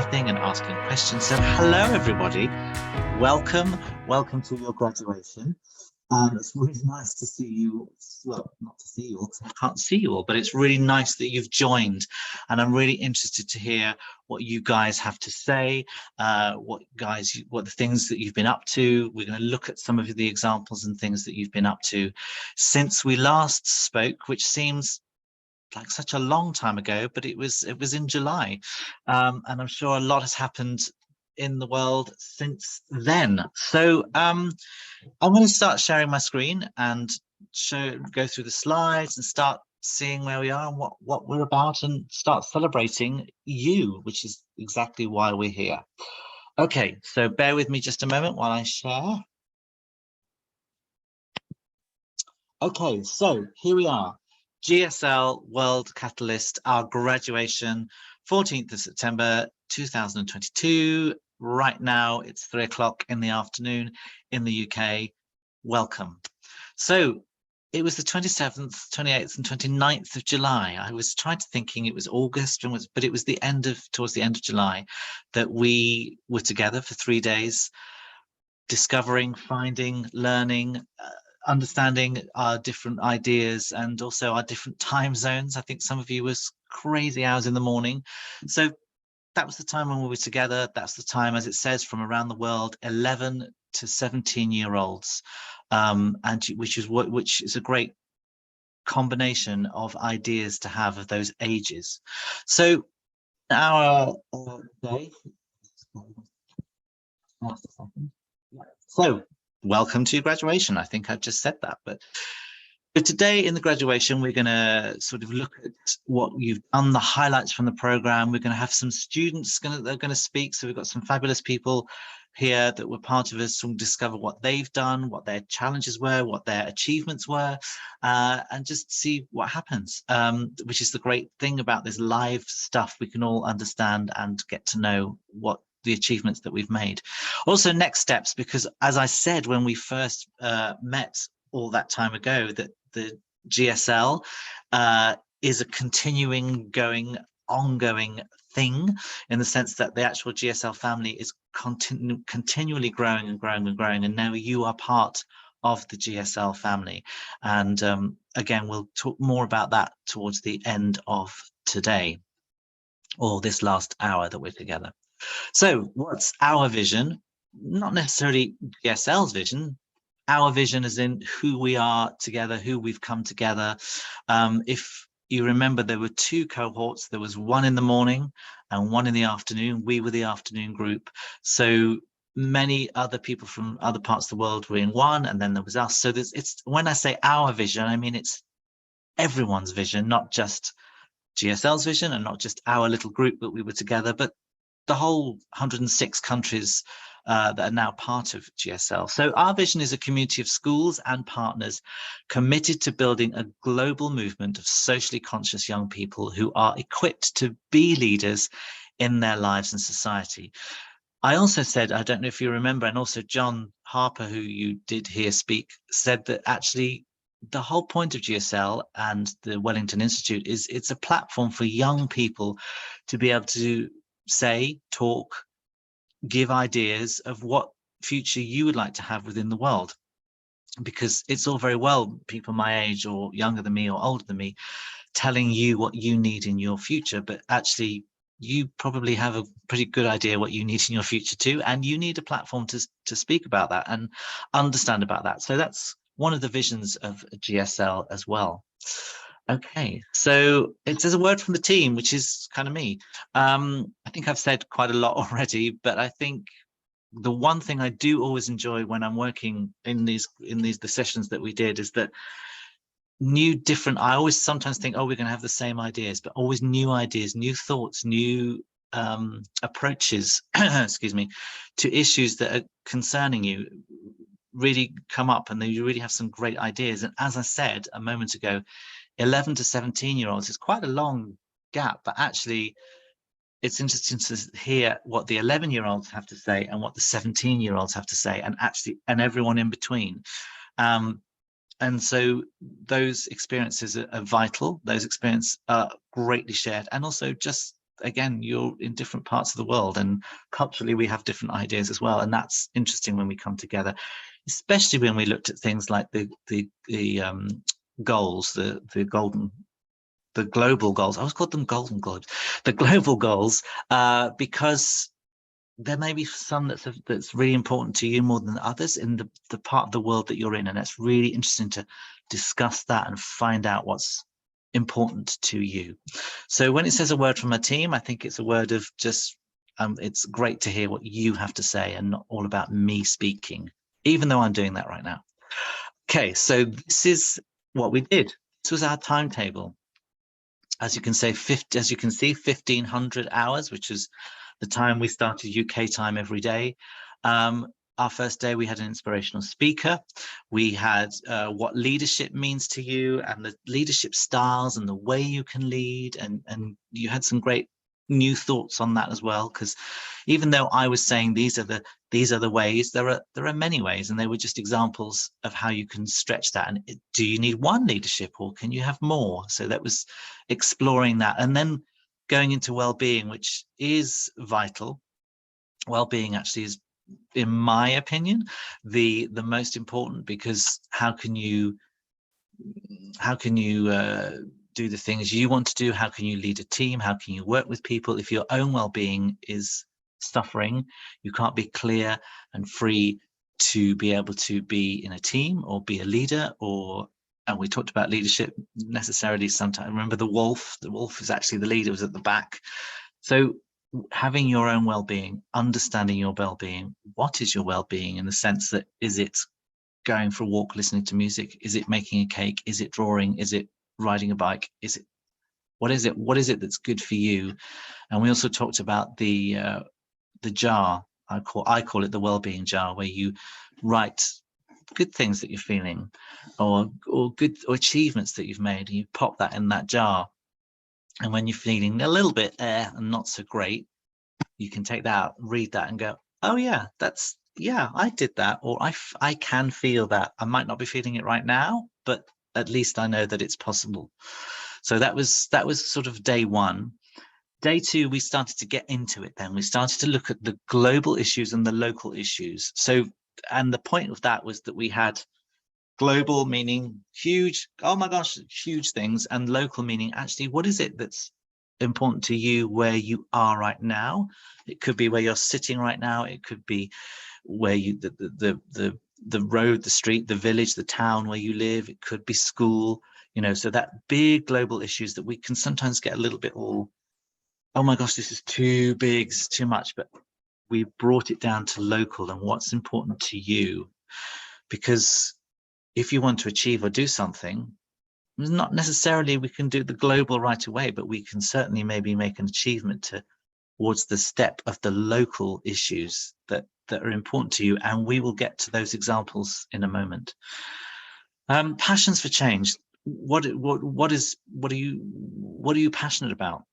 anything and asking questions. So hello, everybody. Welcome to your graduation. It's really nice to see you. Well, not to see you all, because I can't see you all, but it's really nice that you've joined. And I'm really interested to hear what you guys have to say, what the things that you've been up to. We're going to look at some of the examples and things that you've been up to since we last spoke, which seems like such a long time ago, but it was in July, and I'm sure a lot has happened in the world since then. So I'm going to start sharing my screen and go through the slides and start seeing where we are and what we're about, and start celebrating you, which is exactly why we're here. Okay, so bear with me just a moment while I share. Okay, so here we are. GSL World Catalyst, our graduation, 14th of September 2022. Right now, it's 3 o'clock in the afternoon in the UK. Welcome. So it was the 27th, 28th, and 29th of July. I was thinking it was August, but it was towards the end of July that we were together for 3 days, discovering, finding, learning, understanding our different ideas and also our different time zones. I think some of you was crazy hours in the morning. So that was the time when we were together. That's the time, as it says, from around the world, 11 to 17-year-olds, and which is a great combination of ideas to have of those ages. So our day. So welcome to your graduation. I think I've just said that, but today in the graduation, we're going to sort of look at what you've done, the highlights from the program. We're going to have some students that are going to speak. So we've got some fabulous people here that were part of us to discover what they've done, what their challenges were, what their achievements were, and just see what happens, which is the great thing about this live stuff. We can all understand and get to know what the achievements that we've made. Also, next steps, because as I said when we first met all that time ago, that the GSL is a ongoing thing, in the sense that the actual GSL family is continually growing and growing and growing, and now you are part of the GSL family. And again, we'll talk more about that towards the end of today, or this last hour that we're together. So what's our vision? Not necessarily GSL's vision. Our vision is in who we are together, who we've come together. If you remember, there were 2 cohorts. There was one in the morning and one in the afternoon. We were the afternoon group. So many other people from other parts of the world were in one, and then there was us. So when I say our vision, I mean it's everyone's vision, not just GSL's vision and not just our little group that we were together, but the whole 106 countries that are now part of GSL. So our vision is a community of schools and partners committed to building a global movement of socially conscious young people who are equipped to be leaders in their lives and society. I also said, I don't know if you remember, and also John Harper, who you did hear speak, said that actually the whole point of GSL and the Wellington Institute is it's a platform for young people to be able to say, talk, give ideas of what future you would like to have within the world. Because it's all very well people my age or younger than me or older than me telling you what you need in your future, but actually you probably have a pretty good idea what you need in your future too, and you need a platform to speak about that and understand about that. So that's one of the visions of GSL as well. Okay, so it's as a word from the team, which is kind of me. I think I've said quite a lot already, but I think the one thing I do always enjoy when I'm working in the sessions that we did is that I always sometimes think, oh, we're going to have the same ideas, but always new ideas, new thoughts, new approaches, excuse me, to issues that are concerning you really come up, and you really have some great ideas. And as I said a moment ago, 11 to 17-year-olds is quite a long gap, but actually it's interesting to hear what the 11-year-olds have to say and what the 17-year-olds have to say, and everyone in between. And so those experiences are vital. Those experiences are greatly shared, and also just again, you're in different parts of the world, and culturally we have different ideas as well. And that's interesting when we come together, especially when we looked at things like the goals, the global goals. I always called them golden globes, the global goals, because there may be some that's really important to you more than others in the part of the world that you're in, and it's really interesting to discuss that and find out what's important to you. So when it says a word from a team, I think it's a word of just it's great to hear what you have to say and not all about me speaking, even though I'm doing that right now. Okay, so this is what we did. This was our timetable. As you can see, 1,500 hours, which is the time we started UK time every day. Our first day, we had an inspirational speaker. We had what leadership means to you and the leadership styles and the way you can lead. And you had some great new thoughts on that as well, because even though I was saying these are the ways, there are many ways, and they were just examples of how you can stretch that. And do you need one leadership, or can you have more? So that was exploring that, and then going into well-being, which is vital. Well-being actually is, in my opinion, the most important, because how can you do the things you want to do? How can you lead a team? How can you work with people if your own well-being is suffering? You can't be clear and free to be able to be in a team or be a leader. And we talked about leadership necessarily sometimes. Remember the wolf is actually the leader, was at the back. So having your own well-being, understanding your well-being, what is your well-being, in the sense that, is it going for a walk, listening to music? Is it making a cake? Is it drawing? Is it riding a bike? What is it that's good for you? And we also talked about the jar. I call it the well-being jar, where you write good things that you're feeling, or good or achievements that you've made, and you pop that in that jar. And when you're feeling a little bit and not so great, you can take that out, read that, and go, oh yeah, I did that, or I can feel that. I might not be feeling it right now, but at least I know that it's possible. So that was sort of day one. Day two, we started to get into it then. We started to look at the global issues and the local issues. So, and the point of that was that we had global meaning huge, oh my gosh, huge things, and local meaning actually, what is it that's important to you where you are right now? It could be where you're sitting right now. It could be where you the road, the street, the village, the town where you live. It could be school, so that big global issues that we can sometimes get a little bit all, oh my gosh, this is too big, it's too much. But we brought it down to local and what's important to you. Because if you want to achieve or do something, not necessarily we can do the global right away, but we can certainly maybe make an achievement towards the step of the local issues that are important to you. And we will get to those examples in a moment. Passions for change. What are you passionate about?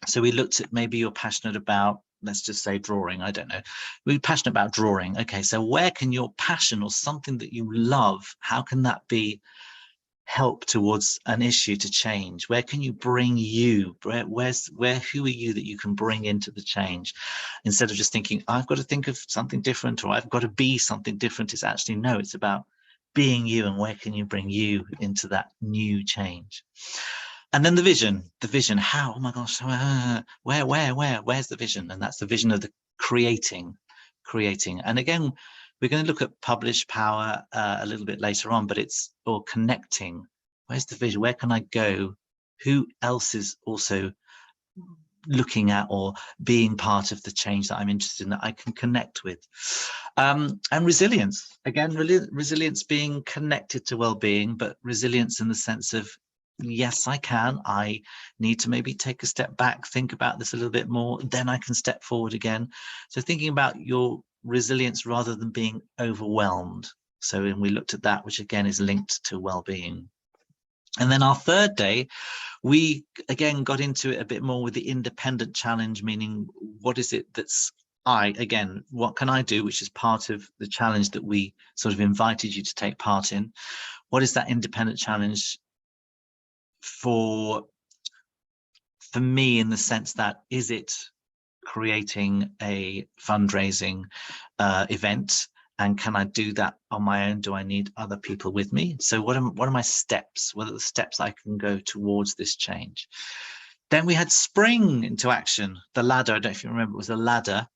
So we looked at, maybe you're passionate about, let's just say, drawing. I don't know. We're passionate about drawing. Okay, so where can your passion or something that you love, how can that be help towards an issue to change? Where can you bring you? Who are you that you can bring into the change? Instead of just thinking, I've got to think of something different, or I've got to be something different. It's actually, no, it's about being you, and where can you bring you into that new change? And then the vision, how, oh my gosh, where's the vision? And that's the vision of the creating. And again, we're going to look at published power a little bit later on, but or connecting. Where's the vision? Where can I go? Who else is also looking at or being part of the change that I'm interested in, that I can connect with? And resilience. Again, resilience being connected to well-being, but resilience in the sense of, yes, I can. I need to maybe take a step back, think about this a little bit more, then I can step forward again. So thinking about your resilience rather than being overwhelmed. So when we looked at that, which again is linked to well-being. And then our third day, we again got into it a bit more with the independent challenge, meaning what is it that's what can I do, which is part of the challenge that we sort of invited you to take part in. What is that independent challenge for for me, in the sense that, is it creating a fundraising event, and can I do that on my own? Do I need other people with me? So what are my steps? What are the steps I can go towards this change? Then we had spring into action, the ladder. I don't know if you remember, it was a ladder,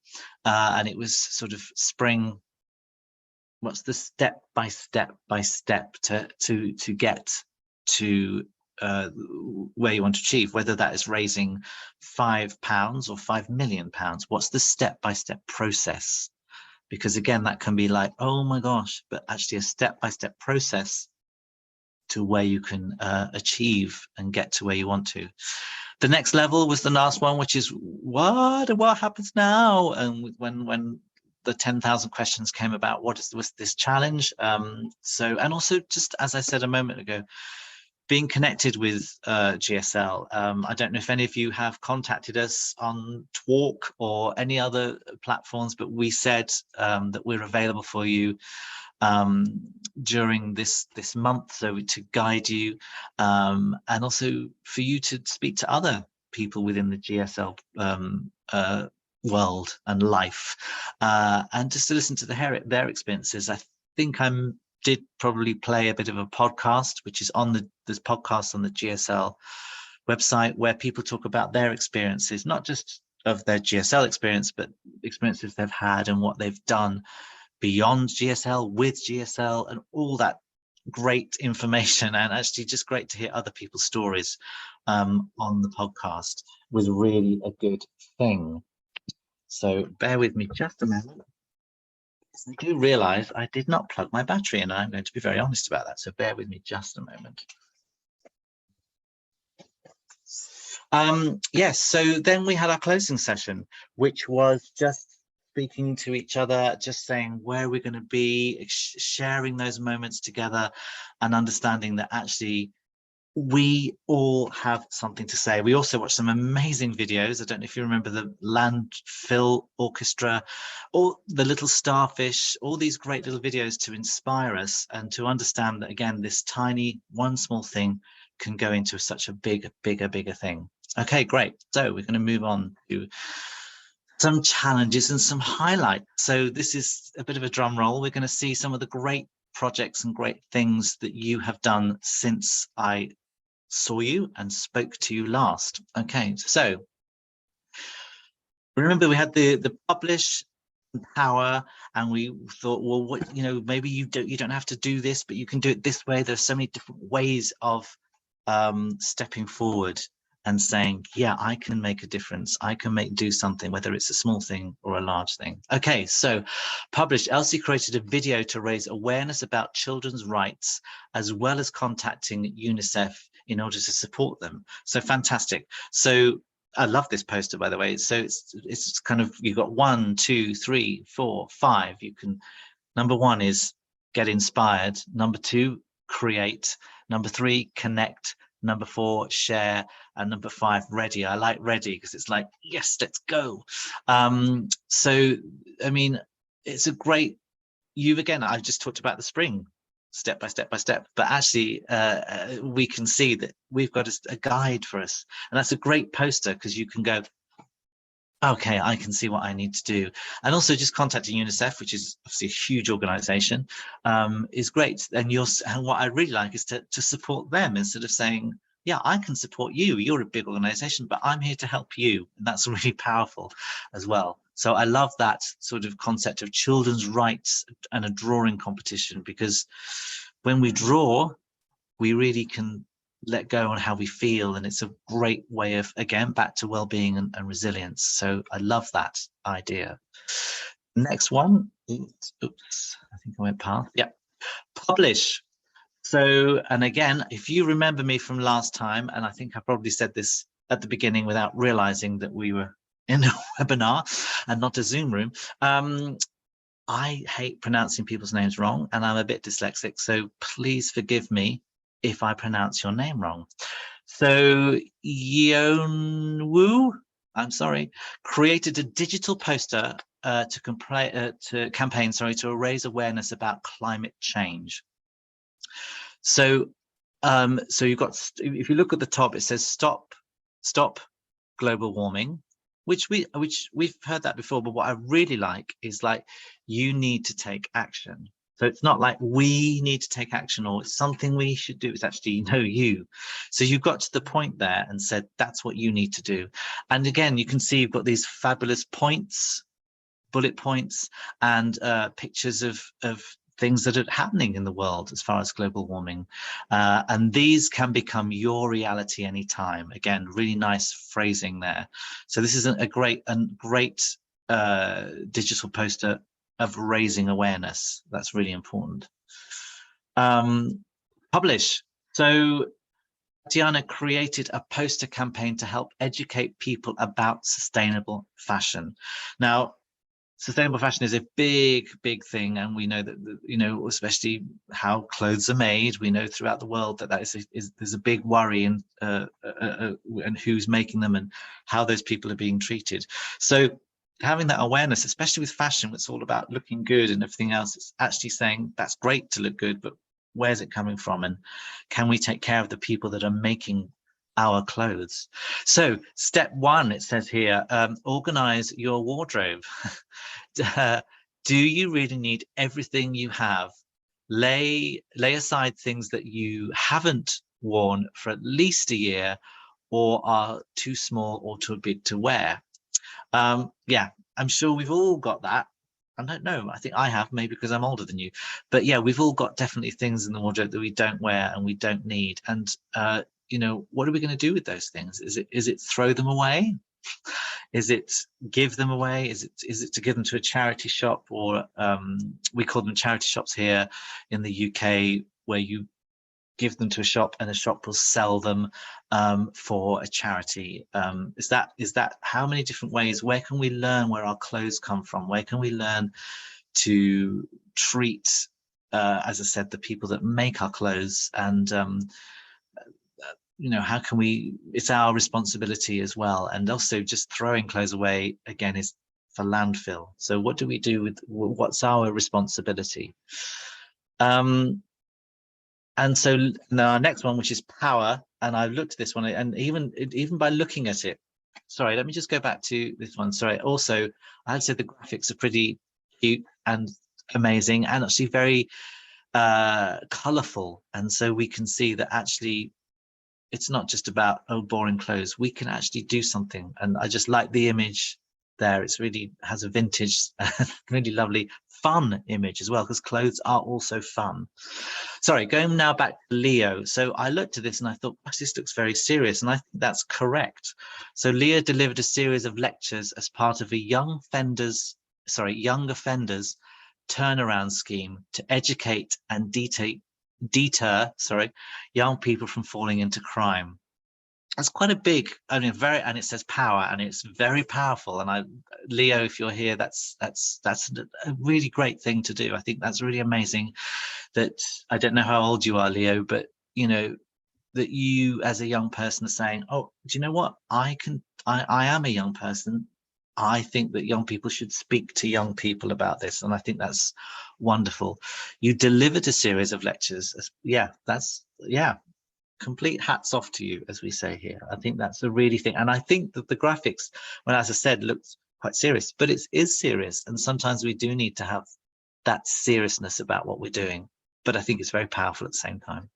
and it was sort of spring. What's the step by step to get to where you want to achieve, whether that is raising £5 or £5 million? What's the step-by-step process? Because again, that can be like, oh my gosh, but actually a step-by-step process to where you can achieve and get to where you want to. The next level was the last one, which is what happens now? And when the 10,000 questions came about, was this challenge? So, and also, just as I said a moment ago, being connected with GSL. I don't know if any of you have contacted us on Talk or any other platforms, but we said that we're available for you during this month, so to guide you, and also for you to speak to other people within the GSL world and life, and just to listen to their experiences. I think did probably play a bit of a podcast, which is on this podcast on the GSL website, where people talk about their experiences, not just of their GSL experience, but experiences they've had and what they've done beyond GSL, with GSL, and all that great information. And actually just great to hear other people's stories on the podcast was really a good thing. So bear with me just a moment. I do realize I did not plug my battery, and I'm going to be very honest about that. So bear with me just a moment. Yes, so then we had our closing session, which was just speaking to each other, just saying where we're going to be, sharing those moments together, and understanding that actually we all have something to say. We also watched some amazing videos. I don't know if you remember the Landfill Orchestra, or the Little Starfish, all these great little videos to inspire us and to understand that, again, this tiny one small thing can go into such a bigger thing. Okay, great. So we're going to move on to some challenges and some highlights. So this is a bit of a drum roll. We're going to see some of the great projects and great things that you have done since I saw you and spoke to you last. Okay, so remember we had the publish, empower, and we thought, well, what, maybe you don't have to do this, but you can do it this way. There's so many different ways of stepping forward and saying, yeah, I can make a difference. I can do something, whether it's a small thing or a large thing. Okay, so published. Elsie created a video to raise awareness about children's rights, as well as contacting UNICEF in order to support them. So fantastic. So I love this poster, by the way. So it's kind of, you've got 1, 2, 3, 4, 5. You can, number 1 is get inspired. Number 2, create. Number 3, connect. Number 4, share. And number 5, ready. I like ready because it's like, yes, let's go. So, I mean, it's a great, I've just talked about the spring, step by step by step, but actually we can see that we've got a guide for us, and that's a great poster because you can go, okay, I can see what I need to do. And also just contacting UNICEF, which is obviously a huge organization, is great. And what I really like is to support them instead of saying, yeah, I can support you, you're a big organization, but I'm here to help you. And that's really powerful as well. So I love that sort of concept of children's rights and a drawing competition, because when we draw, we really can let go on how we feel, and it's a great way of, again, back to well-being and resilience. So I love that idea. Next one is, oops, I think I went past. Yeah, publish. So, and again, if you remember me from last time, and I think I probably said this at the beginning without realizing that we were in a webinar and not a Zoom room, I hate pronouncing people's names wrong, and I'm a bit dyslexic, so please forgive me if I pronounce your name wrong. So Yeonwoo, I'm sorry, created a digital poster to campaign to raise awareness about climate change. So you've got, if you look at the top, it says stop global warming, which we've heard that before, but what I really like is like, you need to take action. So it's not like we need to take action or it's something we should do. It's actually, you. So you've got to the point there and said, that's what you need to do. And again, you can see you've got these fabulous points, bullet points, and pictures of things that are happening in the world as far as global warming. And these can become your reality anytime. Again, really nice phrasing there. So this is a great digital poster of raising awareness. That's really important. Publish. So Diana created a poster campaign to help educate people about sustainable fashion. Now, sustainable fashion is a big thing, and we know that, especially how clothes are made. We know throughout the world that there's a big worry in and who's making them and how those people are being treated. So having that awareness, especially with fashion, it's all about looking good and everything else. It's actually saying that's great to look good, but where's it coming from, and can we take care of the people that are making our clothes? So step one, it says here, organize your wardrobe. Do you really need everything you have? Lay aside things that you haven't worn for at least a year or are too small or too big to wear. Yeah, I'm sure we've all got that. I don't know, I think I have, maybe because I'm older than you, but yeah, we've all got definitely things in the wardrobe that we don't wear and we don't need. And what are we going to do with those things? Is it throw them away? Is it give them away? Is it to give them to a charity shop, or we call them charity shops here in the UK, where you give them to a shop and a shop will sell them for a charity? Is that how many different ways? Where can we learn where our clothes come from? Where can we learn to treat, as I said, the people that make our clothes? And how can we, it's our responsibility as well. And also just throwing clothes away again is for landfill. So what do we do with, what's our responsibility? And so now our next one, which is power, and I looked at this one, and even by looking at it, sorry, let me just go back to this one. Sorry, also I'd say the graphics are pretty cute and amazing, and actually very colorful. And so we can see that actually it's not just about, oh, boring clothes. We can actually do something. And I just like the image there. It's really has a vintage, really lovely, fun image as well, because clothes are also fun. Sorry, going now back to Leo. So I looked at this and I thought, gosh, this looks very serious. And I think that's correct. So Leo delivered a series of lectures as part of a young offenders turnaround scheme to educate and deter young people from falling into crime. That's quite a big, and it says power, and it's very powerful. And Leo, if you're here, that's a really great thing to do. I think that's really amazing. That, I don't know how old you are, Leo, but that you as a young person are saying, oh, do you know what, I am a young person. I think that young people should speak to young people about this. And I think that's wonderful. You delivered a series of lectures. Complete hats off to you, as we say here. I think that's a really thing. And I think that the graphics, well, as I said, looks quite serious, but it is serious. And sometimes we do need to have that seriousness about what we're doing. But I think it's very powerful at the same time.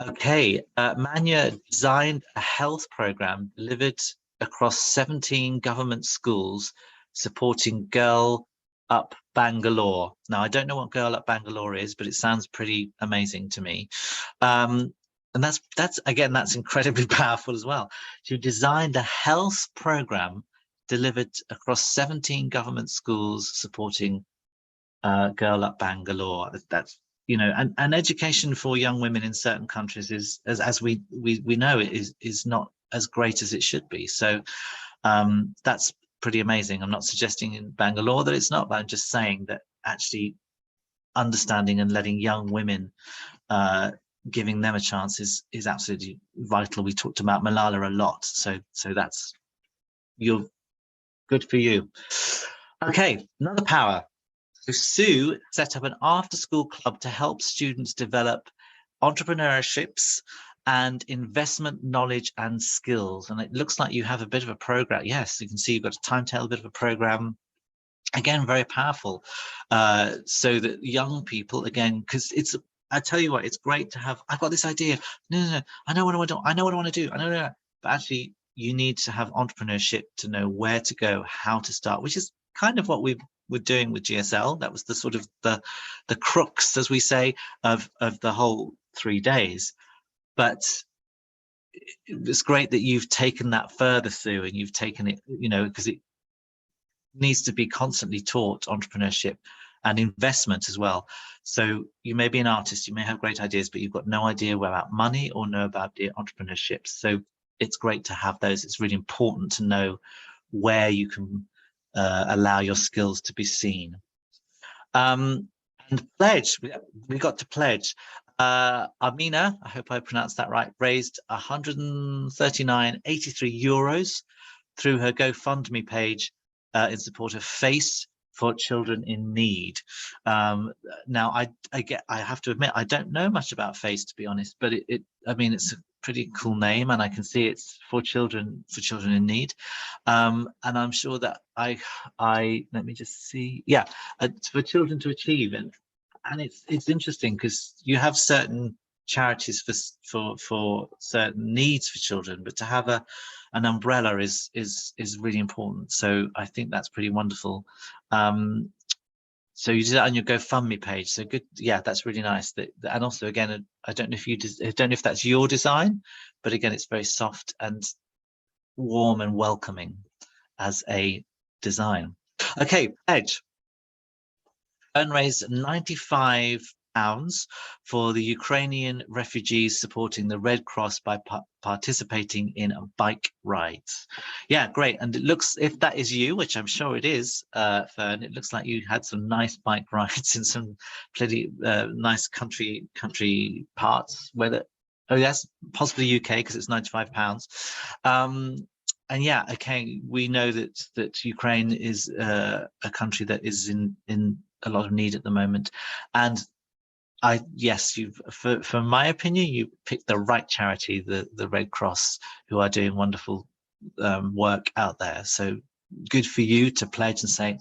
Okay, Manya designed a health program delivered across 17 government schools supporting Girl Up Bangalore. Now, I don't know what Girl Up Bangalore is, but it sounds pretty amazing to me. And that's incredibly powerful as well. She designed a health program delivered across 17 government schools supporting Girl Up Bangalore. That's and education for young women in certain countries is, as we know, is not as great as it should be. So that's pretty amazing. I'm not suggesting in Bangalore that it's not, but I'm just saying that actually understanding and letting young women, giving them a chance is absolutely vital. We talked about Malala a lot, so that's, you're good for you. Okay, another power. So Sue set up an after-school club to help students develop entrepreneurships and investment knowledge and skills. And it looks like you have a bit of a program. Yes, you can see you've got a timetable, a bit of a program. Again, very powerful. So that young people, again, because I tell you what, it's great to have, I've got this idea. No, I know what I want to do. I know what I want to do. I know. But actually, you need to have entrepreneurship to know where to go, how to start, which is kind of what we were doing with GSL. That was the sort of the crux, as we say, of the whole 3 days. But it's great that you've taken that further, Sue, and you've taken it, because it needs to be constantly taught, entrepreneurship and investment as well. So you may be an artist, you may have great ideas, but you've got no idea about money or know about the entrepreneurship. So it's great to have those. It's really important to know where you can allow your skills to be seen. And pledge, we got to pledge. Amina, I hope I pronounced that right, raised 139.83 euros through her GoFundMe page in support of FACE for Children in Need. Now, I have to admit, I don't know much about FACE, to be honest, but I mean, it's a pretty cool name, and I can see it's for children in need. And I'm sure that let me just see. Yeah, it's for children to achieve, and it's interesting because you have certain charities for certain needs for children, but to have an umbrella is really important. So I think that's pretty wonderful. So you did that on your GoFundMe page. So good. Yeah, that's really nice. And also, again, I don't know if that's your design, but again, it's very soft and warm and welcoming as a design. Okay, pledge. Raised £95 for the Ukrainian refugees, supporting the Red Cross by participating in bike rides. Yeah, great. And it looks, if that is you, which I'm sure it is, Fern, it looks like you had some nice bike rides in some pretty nice country parts. Oh yes, possibly UK, because it's £95. And yeah, okay, we know that Ukraine is a country that is in a lot of need at the moment, and for my opinion, you picked the right charity, the Red Cross, who are doing wonderful work out there. So good for you to pledge and say,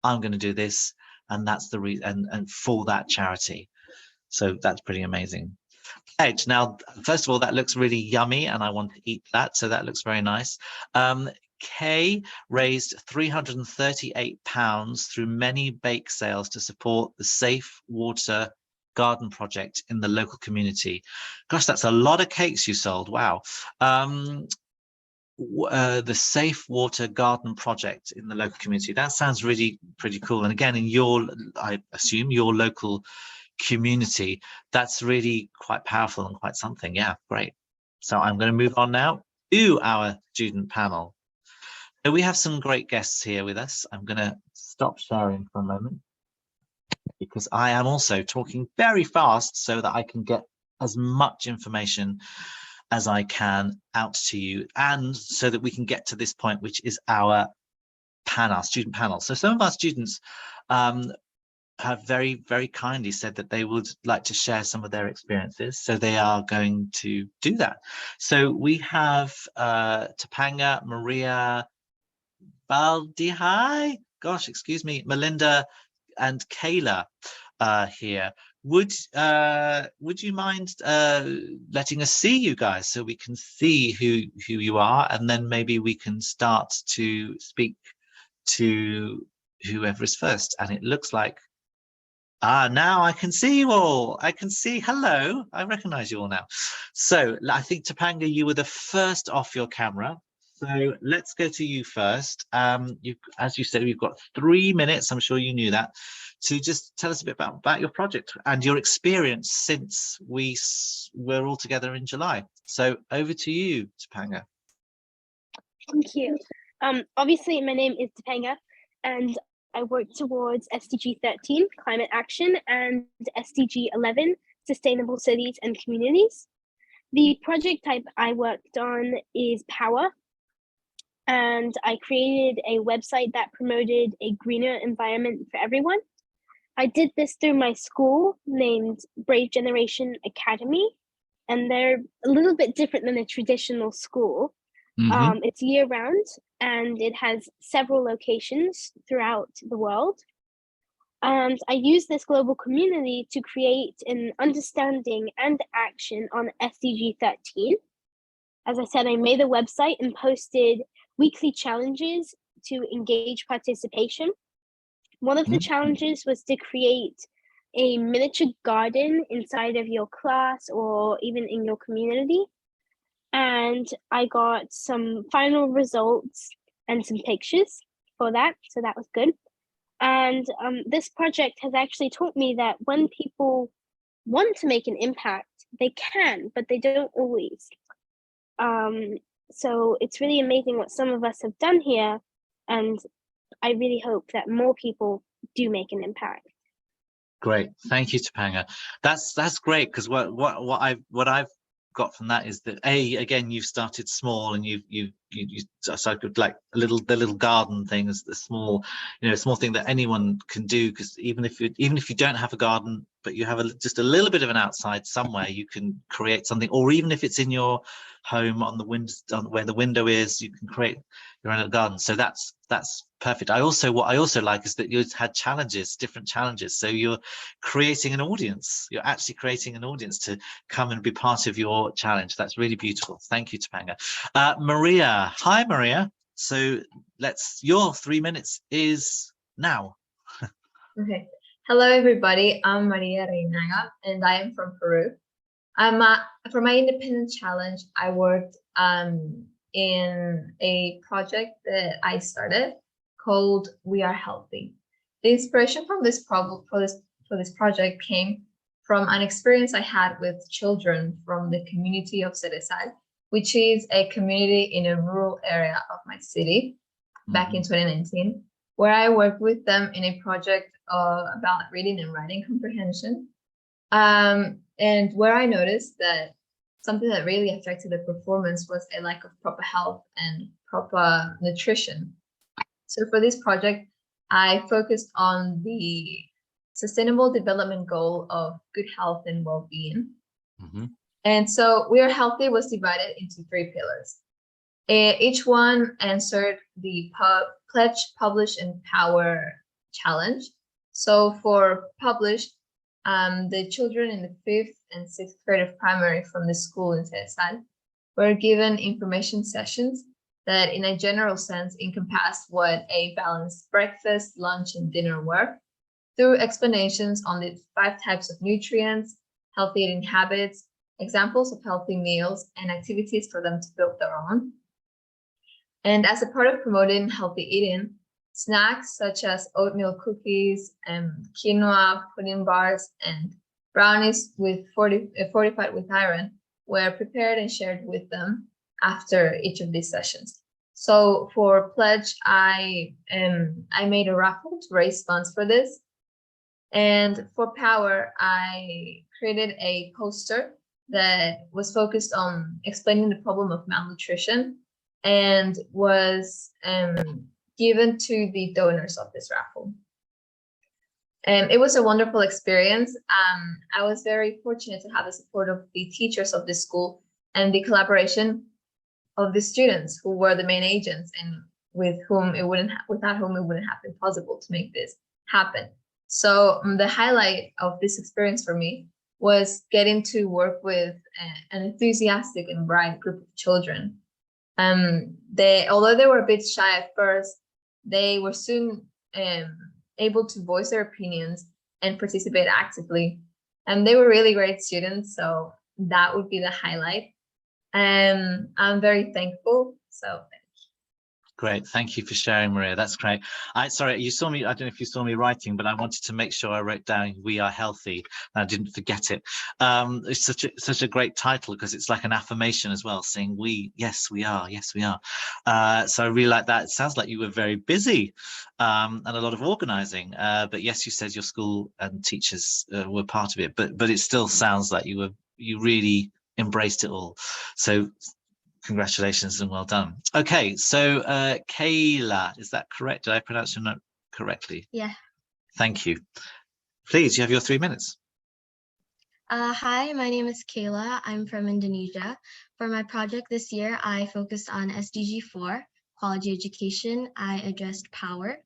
I'm going to do this, and that's the reason, and for that charity. So that's pretty amazing. Pledge. Now, first of all, that looks really yummy, and I want to eat that. So that looks very nice. Kay raised £338 through many bake sales to support the Safe Water Garden project in the local community. Gosh, that's a lot of cakes you sold. Wow. The Safe Water Garden project in the local community. That sounds really pretty cool. And again, I assume your local community, that's really quite powerful and quite something. Yeah, great. So I'm going to move on now to our student panel. So we have some great guests here with us. I'm going to stop sharing for a moment because I am also talking very fast so that I can get as much information as I can out to you, and so that we can get to this point, which is our student panel. So some of our students have very, very kindly said that they would like to share some of their experiences. So they are going to do that. So we have Topanga, Maria, Baldihai, gosh, excuse me, Melinda and Kayla here. Would you mind letting us see you guys so we can see who you are, and then maybe we can start to speak to whoever is first. And it looks like now I can see you all. I can see. Hello. I recognize you all now. So I think, Topanga, you were the first off your camera. So let's go to you first. As you said, we've got 3 minutes. I'm sure you knew that, to just tell us a bit about your project and your experience since we were all together in July. So over to you, Topanga. Thank you. Obviously, my name is Topanga, and I work towards SDG 13, Climate Action, and SDG 11, Sustainable Cities and Communities. The project type I worked on is Power, and I created a website that promoted a greener environment for everyone. I did this through my school named Brave Generation Academy, and they're a little bit different than a traditional school. Mm-hmm. It's year round, and it has several locations throughout the world. And I use this global community to create an understanding and action on SDG 13. As I said, I made a website and posted weekly challenges to engage participation. One of the challenges was to create a miniature garden inside of your class or even in your community. And I got some final results and some pictures for that, so that was good. And this project has actually taught me that when people want to make an impact, they can, but they don't always. So it's really amazing what some of us have done here, and I really hope that more people do make an impact. Great, thank you, Topanga. That's great, because what I've got from that is that again, you've started small, and you started like the little garden thing is the small, small thing that anyone can do, because even if you don't have a garden, but you have just a little bit of an outside somewhere, you can create something. Or even if it's in your home on the window, where the window is, you can create your own garden. So that's perfect. What I also like is that you had different challenges, so you're creating an audience. You're actually creating an audience to come and be part of your challenge. That's really beautiful. Thank you, Topanga. Maria, hi Maria. So your 3 minutes is now. Okay. Hello, everybody. I'm Maria Reinaga, and I am from Peru. For my independent challenge, I worked in a project that I started called We Are Healthy. The inspiration from this project came from an experience I had with children from the community of Cerezal, which is a community in a rural area of my city, back in 2019, where I worked with them in a project about reading and writing comprehension, and where I noticed that something that really affected the performance was a lack of proper health and proper nutrition. So for this project, I focused on the Sustainable Development Goal of good health and well-being. And so We Are Healthy was divided into 3 pillars. Each one answered the Pledge, Publish, and Power challenge. So for Publish, the children in the 5th and 6th grade of primary from the school in Cerezal were given information sessions that in a general sense encompassed what a balanced breakfast, lunch, and dinner were, through explanations on the 5 types of nutrients, healthy eating habits, examples of healthy meals, and activities for them to build their own. And as a part of promoting healthy eating, snacks such as oatmeal cookies and quinoa pudding bars and brownies fortified with iron were prepared and shared with them after each of these sessions. So for Pledge, I made a raffle to raise funds for this. And for Power, I created a poster that was focused on explaining the problem of malnutrition and was given to the donors of this raffle. It was a wonderful experience. I was very fortunate to have the support of the teachers of this school and the collaboration of the students, who were the main agents and without whom it wouldn't have been possible to make this happen. So the highlight of this experience for me was getting to work with an enthusiastic and bright group of children. Although they were a bit shy at first, they were soon able to voice their opinions and participate actively. And they were really great students, so that would be the highlight. I'm very thankful. So Great, thank you for sharing, Maria. That's great. Sorry, you saw me. I don't know if you saw me writing, but I wanted to make sure I wrote down "We Are Healthy." And I didn't forget it. It's such a great title, because it's like an affirmation as well, saying yes, we are. So I really like that. It sounds like you were very busy and a lot of organizing. But yes, you said your school and teachers were part of it. But it still sounds like you really embraced it all. So congratulations and well done. Okay, so Kayla, is that correct? Did I pronounce your name correctly? yeah. Thank you. Please, you have your 3 minutes. Hi, my name is Kayla. I'm from Indonesia. For my project this year, I focused on SDG 4, quality education. I addressed power.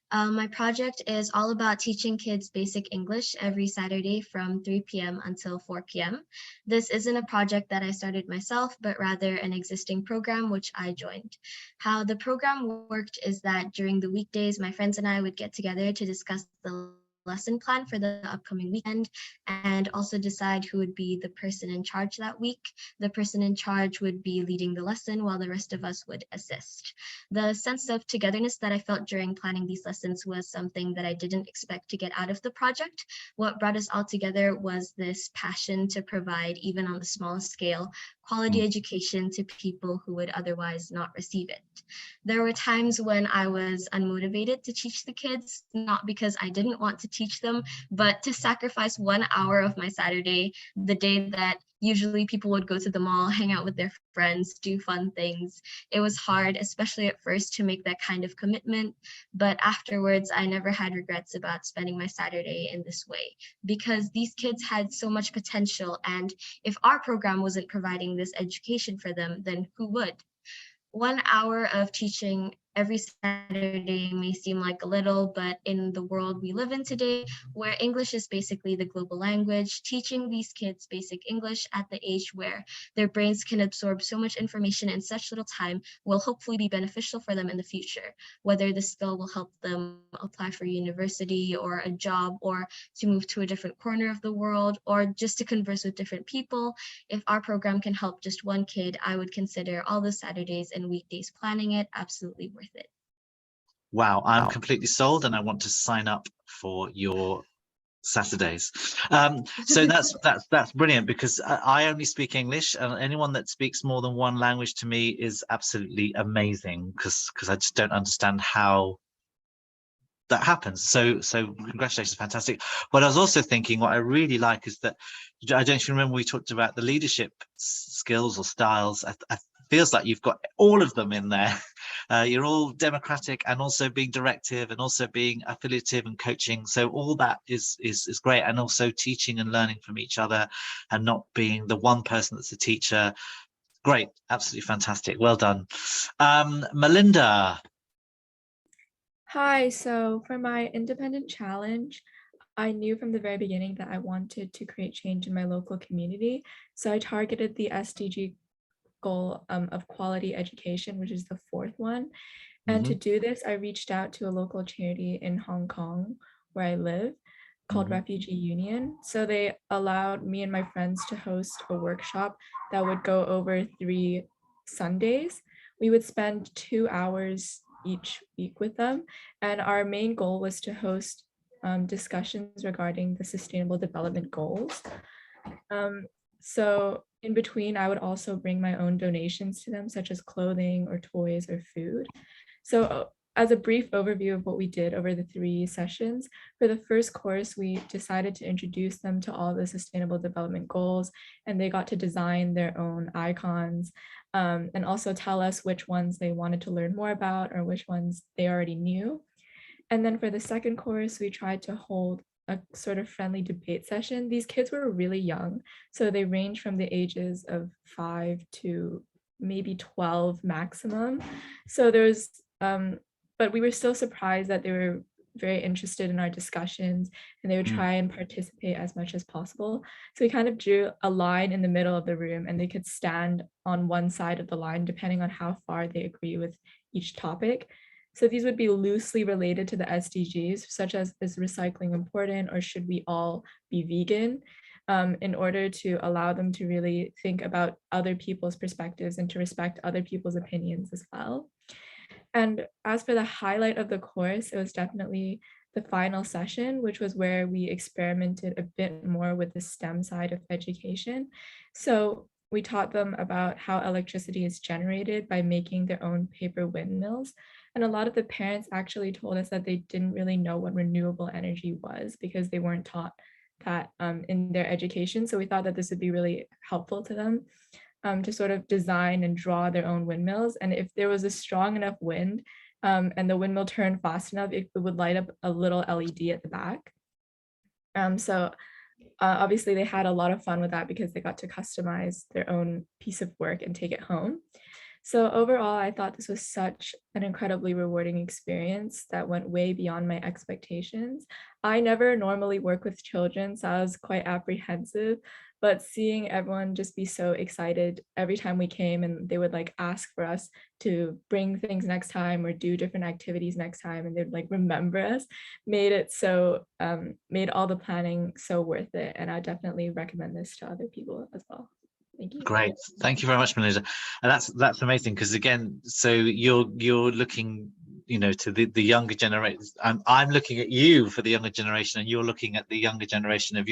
My project is all about teaching kids basic English every Saturday from 3 p.m. until 4 p.m. This isn't a project that I started myself, but rather an existing program which I joined. How the program worked is that during the weekdays, my friends and I would get together to discuss the lesson plan for the upcoming weekend and also decide who would be the person in charge that week. The person in charge would be leading the lesson while the rest of us would assist. The sense of togetherness that I felt during planning these lessons was something that I didn't expect to get out of the project. What brought us all together was this passion to provide, even on the smallest scale, quality education to people who would otherwise not receive it. There were times when I was unmotivated to teach the kids, not because I didn't want to teach them, but to sacrifice 1 hour of my Saturday, the day that usually people would go to the mall, hang out with their friends, do fun things. It was hard, especially at first, to make that kind of commitment. But afterwards, I never had regrets about spending my Saturday in this way because these kids had so much potential. And if our program wasn't providing this education for them, then who would? 1 hour of teaching every Saturday may seem like a little, but in the world we live in today, where English is basically the global language, teaching these kids basic English at the age where their brains can absorb so much information in such little time will hopefully be beneficial for them in the future, whether the skill will help them apply for university or a job or to move to a different corner of the world or just to converse with different people. If our program can help just one kid, I would consider all the Saturdays and weekdays planning it absolutely worth it. Wow, I'm completely sold, and I want to sign up for your Saturdays. So that's brilliant, because I only speak English, and anyone that speaks more than one language to me is absolutely amazing, because I just don't understand how that happens. So congratulations, fantastic. But I was also thinking, what I really like is that, I don't know if you remember, we talked about the leadership skills or styles. I feels like you've got all of them in there. You're all democratic and also being directive and also being affiliative and coaching. So all that is great, and also teaching and learning from each other and not being the one person that's a teacher. Great, absolutely fantastic. Well done. Melinda. Hi, so for my independent challenge, I knew from the very beginning that I wanted to create change in my local community. So I targeted the SDG goal of quality education, which is the fourth one. And to do this, I reached out to a local charity in Hong Kong, where I live, called Refugee Union. So they allowed me and my friends to host a workshop that would go over 3 Sundays. We would spend 2 hours each week with them. And our main goal was to host discussions regarding the Sustainable Development Goals. So in between, I would also bring my own donations to them, such as clothing or toys or food. So as a brief overview of what we did over the 3 sessions, for the first course, we decided to introduce them to all the Sustainable Development Goals, and they got to design their own icons and also tell us which ones they wanted to learn more about or which ones they already knew. And then for the second course, we tried to hold a sort of friendly debate session. These kids were really young, so they range from the ages of 5 to maybe 12 maximum. So there's, but we were still surprised that they were very interested in our discussions and they would try and participate as much as possible. So we kind of drew a line in the middle of the room and they could stand on one side of the line depending on how far they agree with each topic. So these would be loosely related to the SDGs, such as, is recycling important or should we all be vegan, in order to allow them to really think about other people's perspectives and to respect other people's opinions as well. And as for the highlight of the course, it was definitely the final session, which was where we experimented a bit more with the STEM side of education. So we taught them about how electricity is generated by making their own paper windmills. And a lot of the parents actually told us that they didn't really know what renewable energy was because they weren't taught that in their education. So we thought that this would be really helpful to them to sort of design and draw their own windmills. And if there was a strong enough wind and the windmill turned fast enough, it would light up a little LED at the back. So Obviously, they had a lot of fun with that because they got to customize their own piece of work and take it home. So overall, I thought this was such an incredibly rewarding experience that went way beyond my expectations. I never normally work with children, so I was quite apprehensive, but seeing everyone just be so excited every time we came and they would like ask for us to bring things next time or do different activities next time, and they'd like remember us, made it so, made all the planning so worth it. And I definitely recommend this to other people as well. Thank you. Great, thank you very much, Melinda. And that's amazing, because again, so you're looking, you know, to the younger generation. I'm looking at you for the younger generation, and you're looking at the younger generation of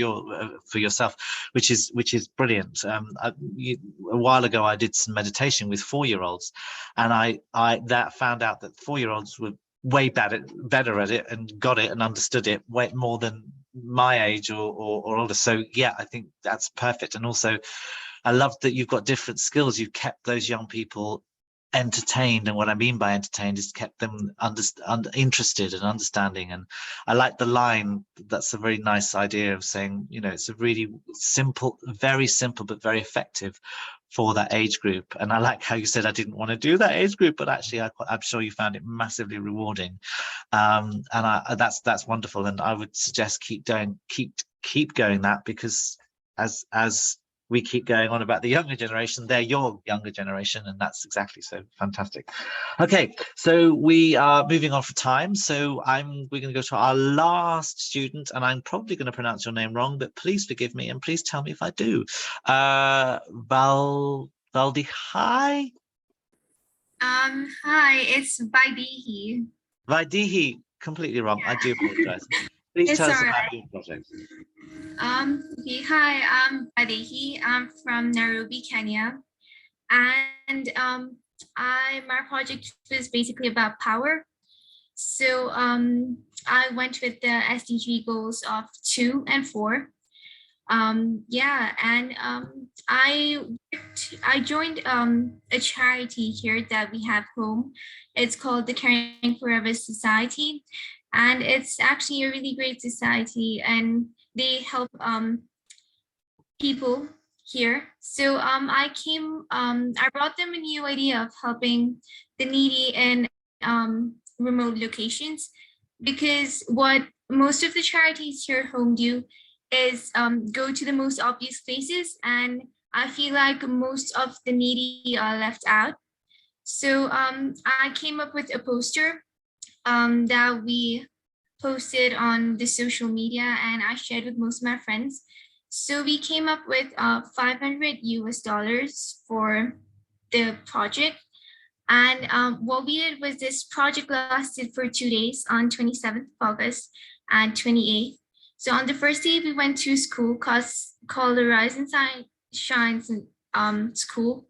for yourself, which is brilliant. A while ago, I did some meditation with 4-year-olds, and I found out that 4-year-olds were way better at it and got it and understood it way more than my age or older. So yeah, I think that's perfect. And also, I love that you've got different skills. You've kept those young people entertained, and what I mean by entertained is kept them interested and understanding. And I like the line, that's a very nice idea of saying, you know, it's a really simple, very simple, but very effective for that age group. And I like how you said, I didn't want to do that age group, but actually I'm sure you found it massively rewarding. And that's wonderful. And I would suggest keep going that, because as we keep going on about the younger generation, they're your younger generation, and that's exactly so fantastic. Okay, so we are moving on for time, so we're going to go to our last student, and I'm probably going to pronounce your name wrong, but please forgive me and please tell me if I do. Valdi, hi. Hi, it's Vaidehi. Vaidehi, completely wrong. I do apologize. Please It's tell us all about right. your project. Okay, hi, I'm Vaidehi. I'm from Nairobi, Kenya, and my project was basically about power. So I went with the SDG goals of 2 and 4. Yeah, and I joined a charity here that we have home. It's called the Caring Forever Society, and it's actually a really great society, and they help people here. So I brought them a new idea of helping the needy in remote locations, because what most of the charities here at home do is go to the most obvious places, and I feel like most of the needy are left out. So I came up with a poster that we posted on the social media, and I shared with most of my friends. So we came up with $500 for the project. And what we did was, this project lasted for 2 days, on 27th of August and 28th. So on the first day, we went to school called the Rise and Shines school.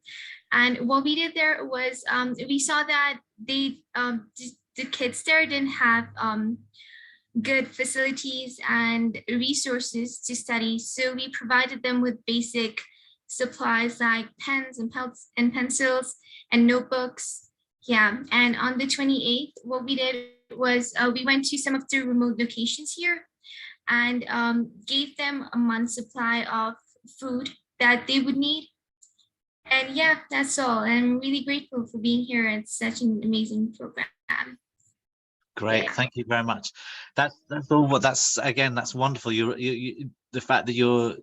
And what we did there was, we saw that the kids there didn't have good facilities and resources to study. So we provided them with basic supplies like pens and pencils and notebooks. Yeah, and on the 28th, what we did was we went to some of the remote locations here and gave them a month's supply of food that they would need. And yeah, that's all. I'm really grateful for being here. It's such an amazing program. Great, thank you very much. That's all. That's again, that's wonderful. You the fact that you're,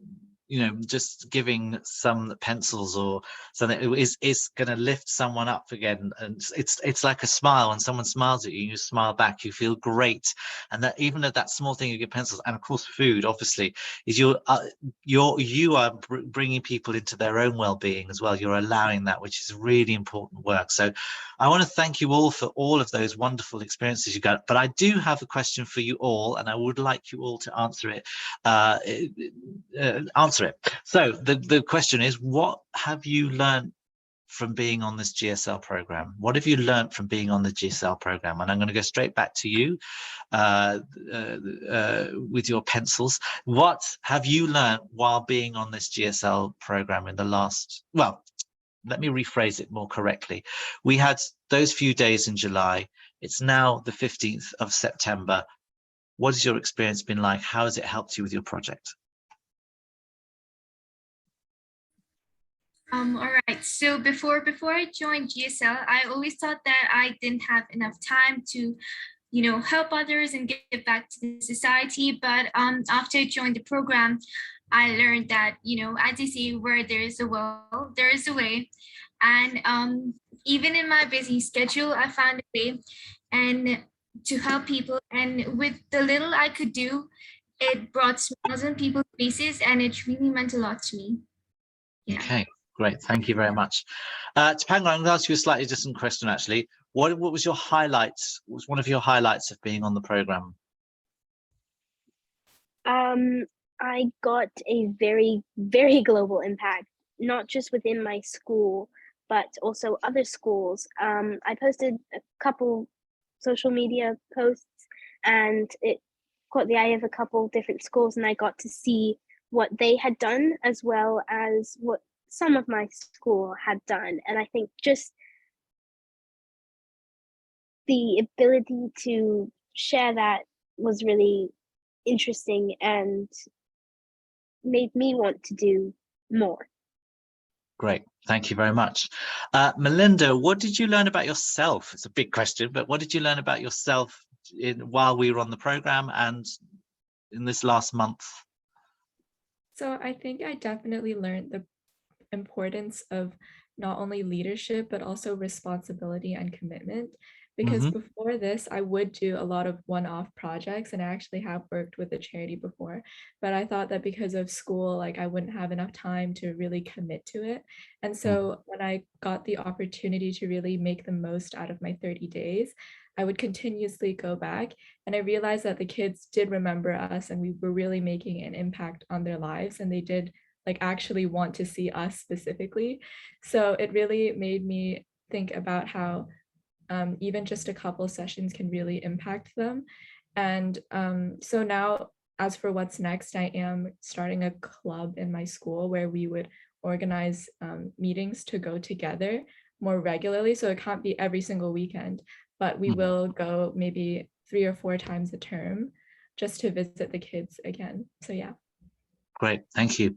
you know, just giving some pencils or something is going to lift someone up again, and it's like a smile. When someone smiles at you, you smile back, you feel great. And that, even at that small thing, you get pencils, and of course food obviously is you are bringing people into their own well-being as well. You're allowing that, which is really important work. So I want to thank you all for all of those wonderful experiences you got, but I do have a question for you all, and I would like you all to answer it. So the question is, what have you learned from being on this GSL program? What have you learned from being on the GSL program? And I'm going to go straight back to you with your pencils. What have you learned while being on this GSL program in the last, well, let me rephrase it more correctly. We had those few days in July. It's now the 15th of September. What has your experience been like? How has it helped you with your project? All right. So before I joined GSL, I always thought that I didn't have enough time to, help others and give back to the society. But after I joined the program, I learned that, as they say, where there is a will, there is a way. And even in my busy schedule, I found a way and to help people. And with the little I could do, it brought smiles on people's faces, and it really meant a lot to me. Yeah. Okay, great. Thank you very much. Topanga, I'm going to ask you a slightly different question, actually. What was your highlights? What was one of your highlights of being on the program? I got a very, very global impact, not just within my school, but also other schools. I posted a couple social media posts, and it caught the eye of a couple different schools, and I got to see what they had done as well as what some of my school had done. And I think just the ability to share that was really interesting and made me want to do more. Great. Thank you very much. Melinda, what did you learn about yourself? It's a big question, but what did you learn about yourself while we were on the program and in this last month? So I think I definitely learned the importance of not only leadership, but also responsibility and commitment. Because before this, I would do a lot of one-off projects, and I actually have worked with a charity before, but I thought that because of school, like I wouldn't have enough time to really commit to it. And so when I got the opportunity to really make the most out of my 30 days, I would continuously go back, and I realized that the kids did remember us and we were really making an impact on their lives, and they did like actually want to see us specifically. So it really made me think about how even just a couple sessions can really impact them. And so now, as for what's next, I am starting a club in my school where we would organize meetings to go together more regularly. So it can't be every single weekend, but we will go maybe 3 or 4 times a term just to visit the kids again. So yeah. Great, thank you.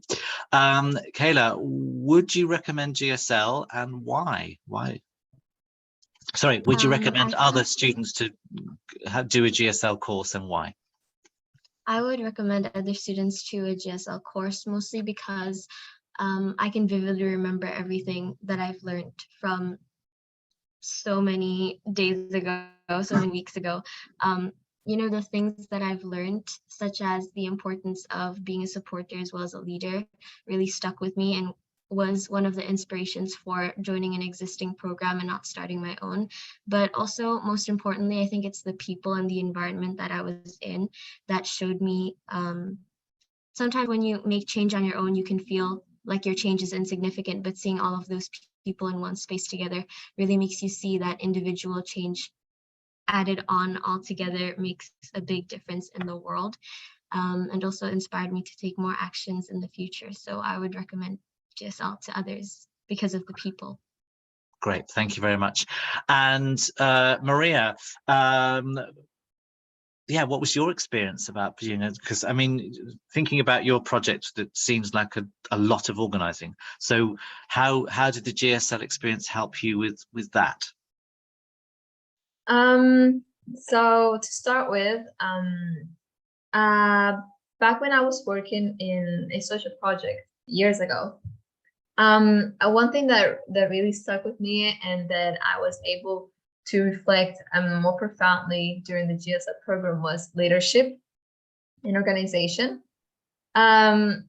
Kayla, would you recommend GSL and why? Sorry, would you recommend other students to do a GSL course and why? I would recommend other students to a GSL course, mostly because I can vividly remember everything that I've learned from so many days ago, so many weeks ago. The things that I've learned, such as the importance of being a supporter as well as a leader, really stuck with me and was one of the inspirations for joining an existing program and not starting my own. But also, most importantly, I think it's the people and the environment that I was in that showed me sometimes when you make change on your own, you can feel like your change is insignificant, but seeing all of those people in one space together really makes you see that individual change added on all together makes a big difference in the world, and also inspired me to take more actions in the future. So I would recommend GSL to others because of the people. Great, thank you very much. And Maria, yeah, what was your experience about, because I mean, thinking about your project, that seems like a lot of organizing. So how did the GSL experience help you with that? So to start with, back when I was working in a social project years ago, one thing that really stuck with me and that I was able to reflect more profoundly during the GSL program was leadership in organization. I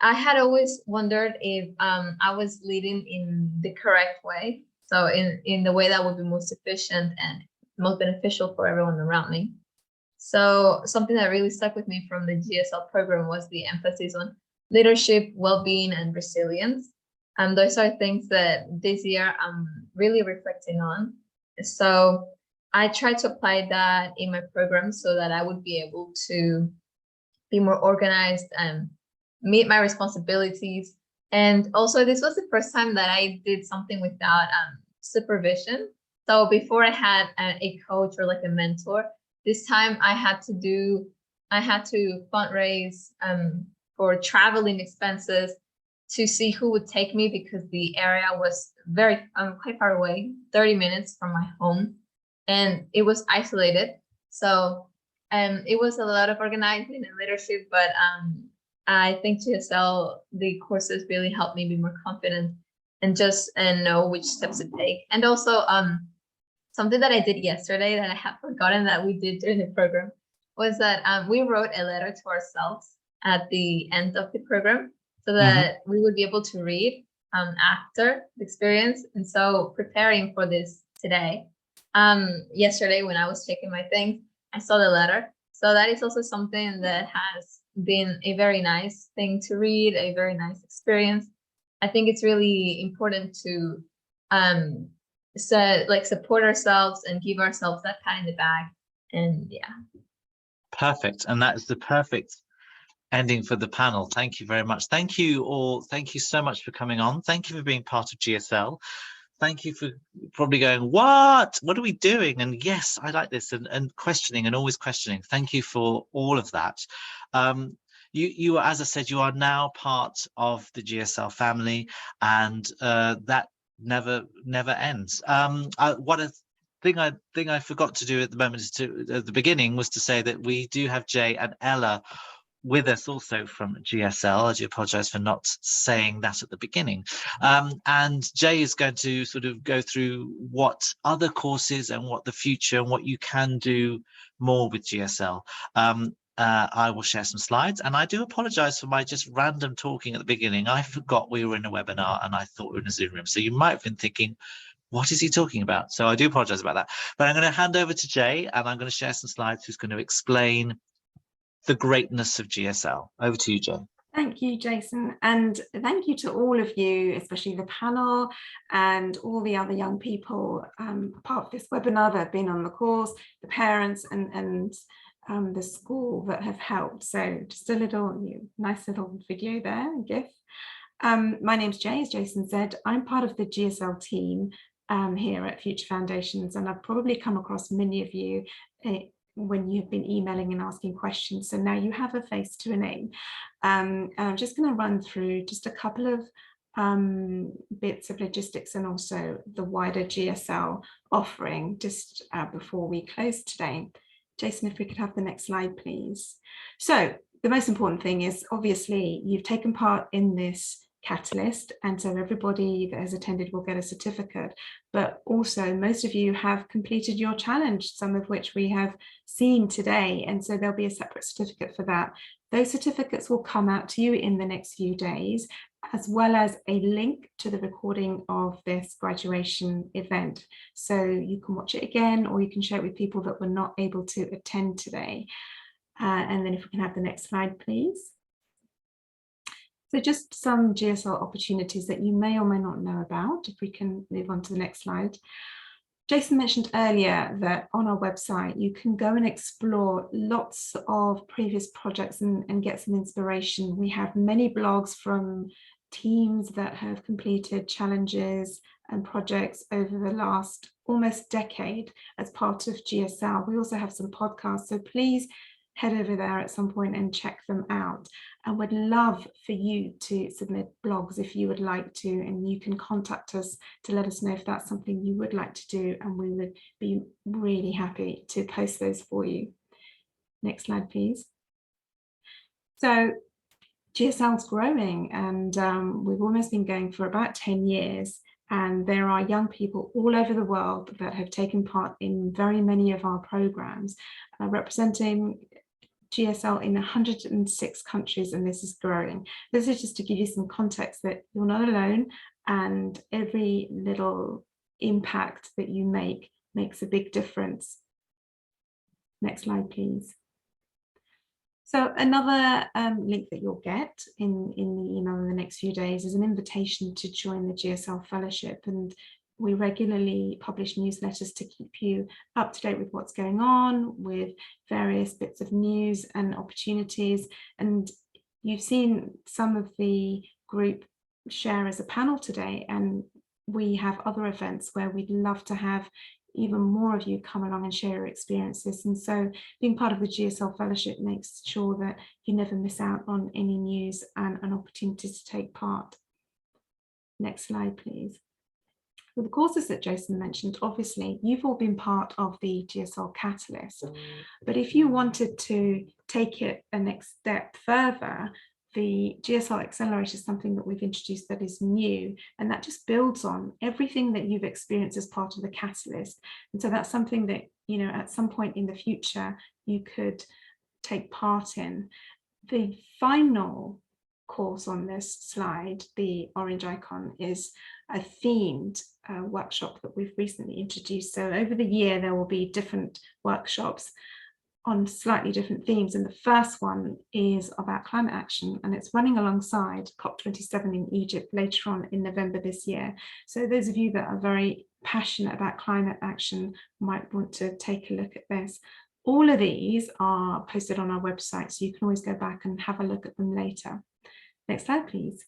had always wondered if I was leading in the correct way. So in the way that would be most efficient and most beneficial for everyone around me. So something that really stuck with me from the GSL program was the emphasis on leadership, well-being, and resilience. Those are things that this year I'm really reflecting on. So I tried to apply that in my program so that I would be able to be more organized and meet my responsibilities. And also, this was the first time that I did something without supervision. So before I had a coach or like a mentor, this time I had to fundraise for traveling expenses. to see who would take me because the area was very quite far away, 30 minutes from my home, and it was isolated. So it was a lot of organizing and leadership, but I think Gsl, the courses really helped me be more confident and just know which steps to take. And also something that I did yesterday that I have forgotten that we did during the program was that we wrote a letter to ourselves at the end of the program so that we would be able to read after the experience. And so preparing for this today, yesterday when I was checking my things, I saw the letter. So that is also something that has been a very nice thing to read, a very nice experience. I think it's really important to support ourselves and give ourselves that pat in the back. And yeah. Perfect. And that is the perfect ending for the panel. Thank you very much. Thank you all. Thank you so much for coming on. Thank you for being part of Gsl. Thank you for probably going, what are we doing? And yes, I like this, and questioning and always questioning. Thank you for all of that. You, as I said, you are now part of the Gsl family, and that never ends. Thing I forgot to do at the moment is at the beginning was to say that we do have Jay and Ella with us also from Gsl. I do apologize for not saying that at the beginning. And Jay is going to sort of go through what other courses and what the future and what you can do more with Gsl. I will share some slides, and I do apologize for my just random talking at the beginning. I forgot we were in a webinar and I thought we were in a Zoom room. So you might have been thinking, what is he talking about? So I do apologize about that. But I'm going to hand over to Jay, and I'm going to share some slides who's going to explain the greatness of Gsl. Over to you, Jay. Thank you, Jason. And thank you to all of you, especially the panel and all the other young people part of this webinar that have been on the course, the parents and the school that have helped. So just a little nice little video there, a GIF. My name's Jay, as Jason said. I'm part of the Gsl team here at Future Foundations, and I've probably come across many of you when you've been emailing and asking questions. So now you have a face to a name. And I'm just going to run through just a couple of bits of logistics and also the wider Gsl offering just before we close today. Jason, if we could have the next slide, please. So the most important thing is obviously you've taken part in this catalyst, and so everybody that has attended will get a certificate, but also most of you have completed your challenge, some of which we have seen today, and so there'll be a separate certificate for that. Those certificates will come out to you in the next few days, as well as a link to the recording of this graduation event, so you can watch it again or you can share it with people that were not able to attend today. And then if we can have the next slide, please. So just some Gsl opportunities that you may or may not know about, if we can move on to the next slide. Jason mentioned earlier that on our website, you can go and explore lots of previous projects and get some inspiration. We have many blogs from teams that have completed challenges and projects over the last almost decade as part of Gsl. We also have some podcasts, so please head over there at some point and check them out. And would love for you to submit blogs if you would like to, and you can contact us to let us know if that's something you would like to do, and we would be really happy to post those for you. Next slide, please. So Gsl's growing, and we've almost been going for about 10 years. And there are young people all over the world that have taken part in very many of our programs, representing Gsl in 106 countries, and this is growing. This is just to give you some context that you're not alone, and every little impact that you make makes a big difference. Next slide, please. So another link that you'll get in the email in the next few days is an invitation to join the Gsl Fellowship, and we regularly publish newsletters to keep you up to date with what's going on, with various bits of news and opportunities. And you've seen some of the group share as a panel today, and we have other events where we'd love to have even more of you come along and share your experiences. And so being part of the GSL Fellowship makes sure that you never miss out on any news and an opportunity to take part. Next slide, please. For the courses that Jason mentioned, obviously, you've all been part of the GSL Catalyst. But if you wanted to take it a next step further, the GSL Accelerator is something that we've introduced that is new, and that just builds on everything that you've experienced as part of the Catalyst. And so that's something that, you know, at some point in the future, you could take part in. The final course on this slide, the orange icon, is a themed workshop that we've recently introduced. So over the year, there will be different workshops on slightly different themes. And the first one is about climate action, and it's running alongside COP27 in Egypt later on in November this year. So those of you that are very passionate about climate action might want to take a look at this. All of these are posted on our website, so you can always go back and have a look at them later. Next slide, please.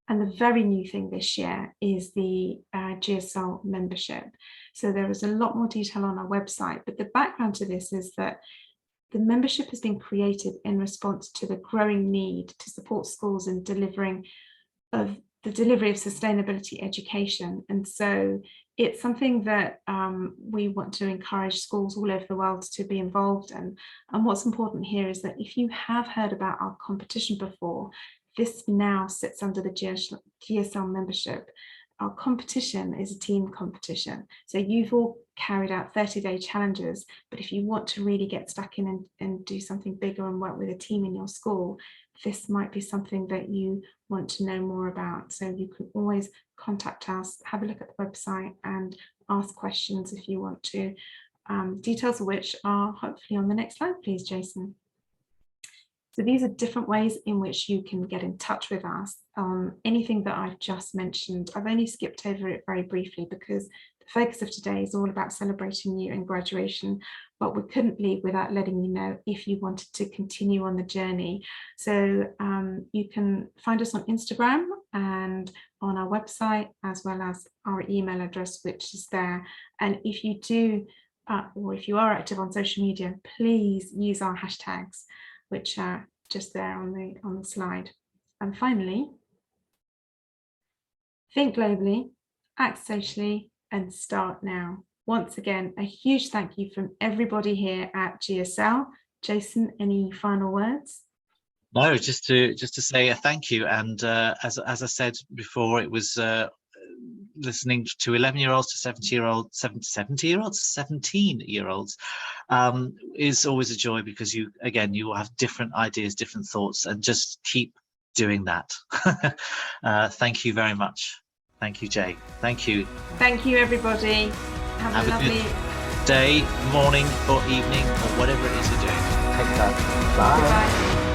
And the very new thing this year is the GSL membership. So there is a lot more detail on our website, but the background to this is that the membership has been created in response to the growing need to support schools in the delivery of sustainability education. And so it's something that we want to encourage schools all over the world to be involved in. And what's important here is that if you have heard about our competition before, this now sits under the GSL membership. Our competition is a team competition. So you've all carried out 30-day challenges, but if you want to really get stuck in and do something bigger and work with a team in your school, this might be something that you want to know more about. So you can always contact us, have a look at the website and ask questions if you want to, details of which are hopefully on the next slide, please, Jason. So these are different ways in which you can get in touch with us on anything that I've just mentioned. I've only skipped over it very briefly because the focus of today is all about celebrating you and graduation, but we couldn't leave without letting you know if you wanted to continue on the journey. So you can find us on Instagram and on our website, as well as our email address, which is there. And if you do, or if you are active on social media, please use our hashtags, which are just there on the slide. And finally, think globally, act socially, and start now. Once again, a huge thank you from everybody here at GSL. Jason, any final words? No, just to say a thank you. And as I said before, it was listening to 11-year-olds to 17-year-olds is always a joy, because you will have different ideas, different thoughts, and just keep doing that. Thank you very much. Thank you, Jay. Thank you. Thank you, everybody. Have a lovely day, morning or evening or whatever it is you're doing. Take care. Bye. Goodbye.